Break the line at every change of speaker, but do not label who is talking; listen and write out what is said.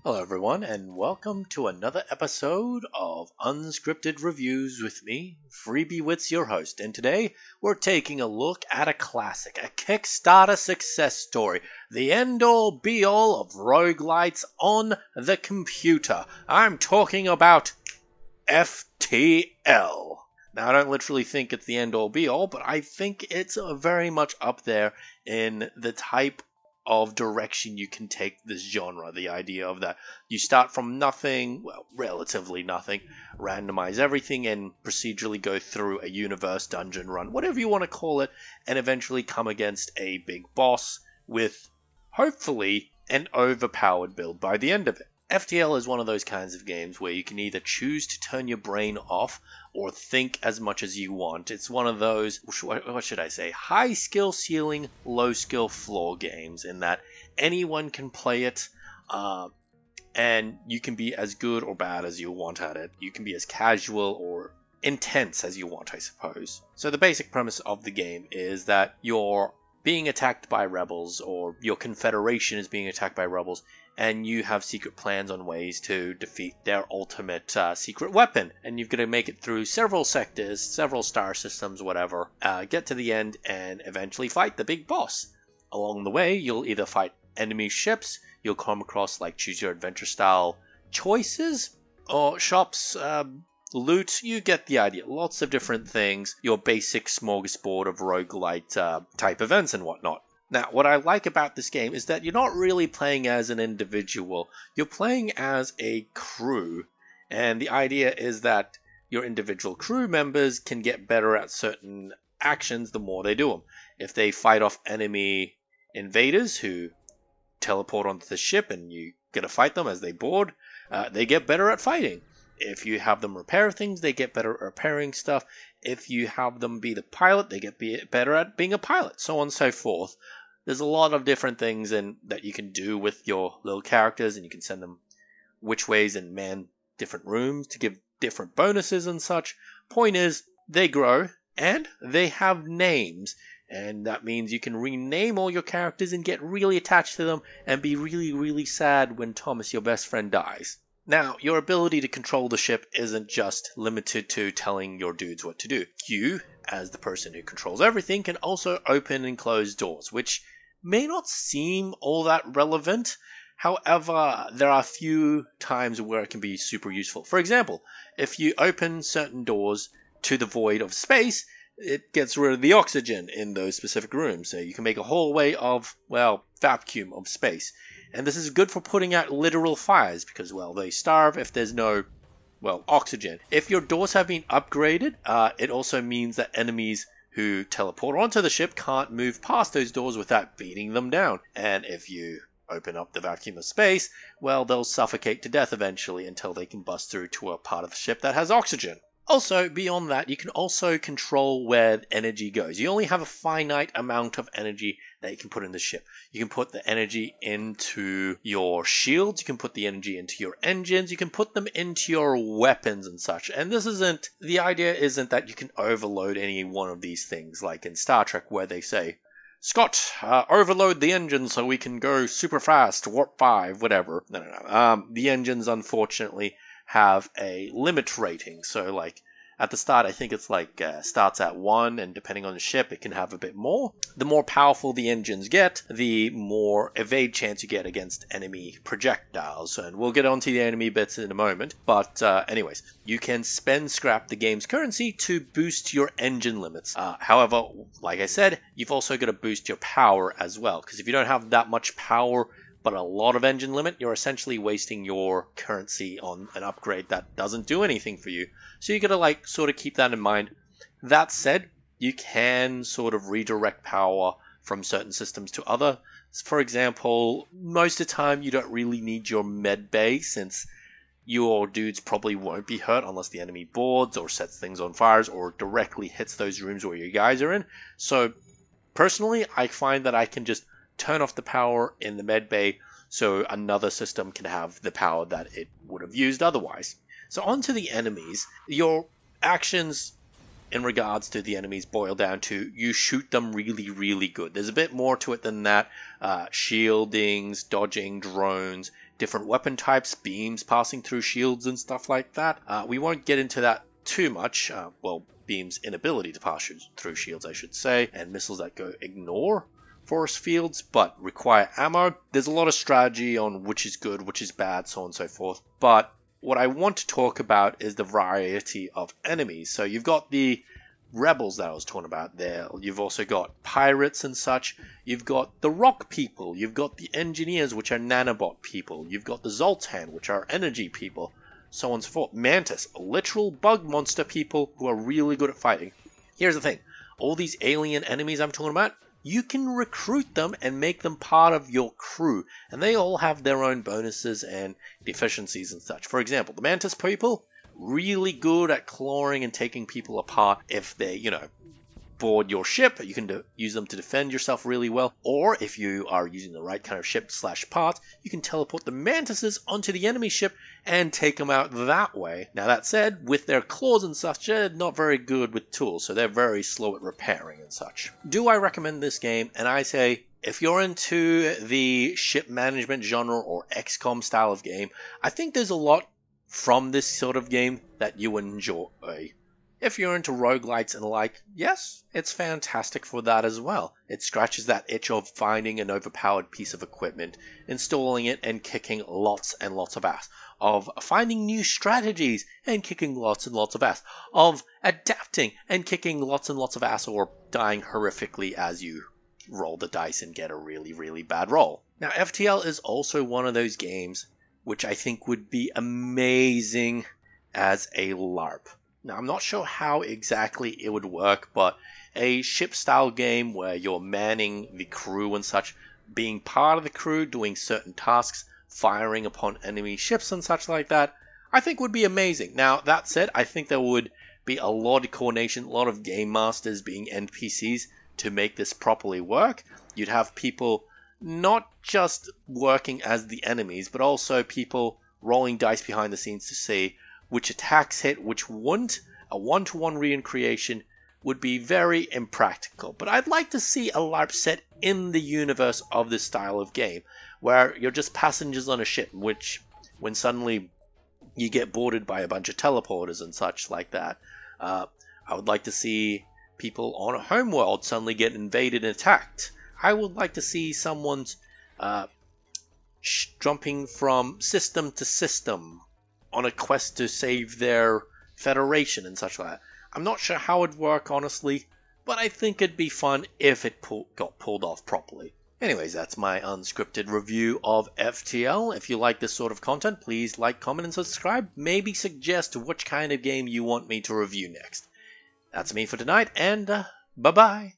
Hello everyone, and welcome to another episode of Unscripted Reviews with me, Freebie your host, and today we're taking a look at a classic, a Kickstarter success story, the end-all be-all of roguelites on the computer. I'm talking about FTL. Now, I don't literally think it's the end-all be-all, but I think it's very much up there in the type of direction you can take this genre. The idea of that you start from nothing, well, relatively nothing, randomize everything and procedurally go through a universe dungeon run, whatever you want to call it, and eventually come against a big boss with, hopefully, an overpowered build by the end of it. FTL is one of those kinds of games where you can either choose to turn your brain off or think as much as you want. It's one of those, what should I say, high skill ceiling, low skill floor games in that anyone can play it and you can be as good or bad as you want at it. You can be as casual or intense as you want, I suppose. So the basic premise of the game is that you're being attacked by rebels, or your confederation is being attacked by rebels, and you have secret plans on ways to defeat their ultimate secret weapon. And you've got to make it through several sectors, several star systems, whatever, get to the end, and eventually fight the big boss. Along the way, you'll either fight enemy ships, you'll come across like choose your adventure style choices, or shops, loot, you get the idea. Lots of different things, your basic smorgasbord of roguelite type events and whatnot. Now, what I like about this game is that you're not really playing as an individual, you're playing as a crew, and the idea is that your individual crew members can get better at certain actions the more they do them. If they fight off enemy invaders who teleport onto the ship and you gotta fight them as they board, they get better at fighting. If you have them repair things, they get better at repairing stuff. If you have them be the pilot, they get better at being a pilot, so on and so forth. There's a lot of different things that you can do with your little characters, and you can send them which ways and man different rooms to give different bonuses and such. Point is, they grow, and they have names. And that means you can rename all your characters and get really attached to them and be really, really sad when Thomas, your best friend, dies. Now, your ability to control the ship isn't just limited to telling your dudes what to do. You, as the person who controls everything, can also open and close doors, which may not seem all that relevant. However, there are a few times where it can be super useful. For example, if you open certain doors to the void of space, it gets rid of the oxygen in those specific rooms. So you can make a hallway of, well, vacuum of space. And this is good for putting out literal fires because, well, they starve if there's no, well, oxygen. If your doors have been upgraded, it also means that enemies who teleport onto the ship can't move past those doors without beating them down. And if you open up the vacuum of space, well, they'll suffocate to death eventually until they can bust through to a part of the ship that has oxygen. Also, beyond that, you can also control where energy goes. You only have a finite amount of energy that you can put in the ship. You can put the energy into your shields, you can put the energy into your engines, you can put them into your weapons and such. And the idea isn't that you can overload any one of these things, like in Star Trek where they say, Scott, overload the engine so we can go super fast, warp 5, whatever. No. The engines, unfortunately, have a limit rating. So, like, at the start, I think it's like starts at 1, and depending on the ship, it can have a bit more. The more powerful the engines get, the more evade chance you get against enemy projectiles. And we'll get onto the enemy bits in a moment. But anyways, you can spend scrap, the game's currency, to boost your engine limits. However, like I said, you've also got to boost your power as well. Because if you don't have that much power, but a lot of engine limit, you're essentially wasting your currency on an upgrade that doesn't do anything for you. So you gotta sort of keep that in mind. That said, you can sort of redirect power from certain systems to other. For example, most of the time you don't really need your med bay, since your dudes probably won't be hurt unless the enemy boards or sets things on fires or directly hits those rooms where your guys are in. So personally, I find that I can just turn off the power in the med bay so another system can have the power that it would have used otherwise. So on to the enemies. Your actions in regards to the enemies boil down to you shoot them really, really good. There's a bit more to it than that. Shieldings, dodging, drones, different weapon types, beams passing through shields and stuff like that. We won't get into that too much. Well, beams' inability to pass through shields, I should say, and missiles that go ignore force fields but require ammo. There's a lot of strategy on which is good, which is bad, so on and so forth. But what I want to talk about is the variety of enemies. So you've got the rebels that I was talking about there. You've also got pirates and such. You've got the rock people. You've got the engineers, which are nanobot people. You've got the Zoltan, which are energy people. So on and so forth. Mantis, literal bug monster people who are really good at fighting. Here's the thing. All these alien enemies I'm talking about, you can recruit them and make them part of your crew. And they all have their own bonuses and deficiencies and such. For example, the Mantis people, really good at clawing and taking people apart. If they, board your ship, you can use them to defend yourself really well. Or if you are using the right kind of ship / part, you can teleport the mantises onto the enemy ship and take them out that way. Now that said, with their claws and such, they're not very good with tools, so they're very slow at repairing and such. Do I recommend this game? And I say, if you're into the ship management genre or XCOM style of game, I think there's a lot from this sort of game that you enjoy. If you're into roguelites and the like, yes, it's fantastic for that as well. It scratches that itch of finding an overpowered piece of equipment, installing it and kicking lots and lots of ass, of finding new strategies and kicking lots and lots of ass, of adapting and kicking lots and lots of ass, or dying horrifically as you roll the dice and get a really, really bad roll. Now, FTL is also one of those games which I think would be amazing as a LARP. Now, I'm not sure how exactly it would work, but a ship-style game where you're manning the crew and such, being part of the crew, doing certain tasks, firing upon enemy ships and such like that, I think would be amazing. Now, that said, I think there would be a lot of coordination, a lot of game masters being NPCs to make this properly work. You'd have people not just working as the enemies, but also people rolling dice behind the scenes to see which attacks hit, which wouldn't. A one-to-one recreation would be very impractical. But I'd like to see a LARP set in the universe of this style of game, where you're just passengers on a ship, which, when suddenly you get boarded by a bunch of teleporters and such like that, I would like to see people on a homeworld suddenly get invaded and attacked. I would like to see someone's jumping from system to system on a quest to save their federation and such like that. I'm not sure how it'd work, honestly, but I think it'd be fun if it got pulled off properly. Anyways, that's my unscripted review of FTL. If you like this sort of content, please like, comment, and subscribe. Maybe suggest which kind of game you want me to review next. That's me for tonight, and bye-bye.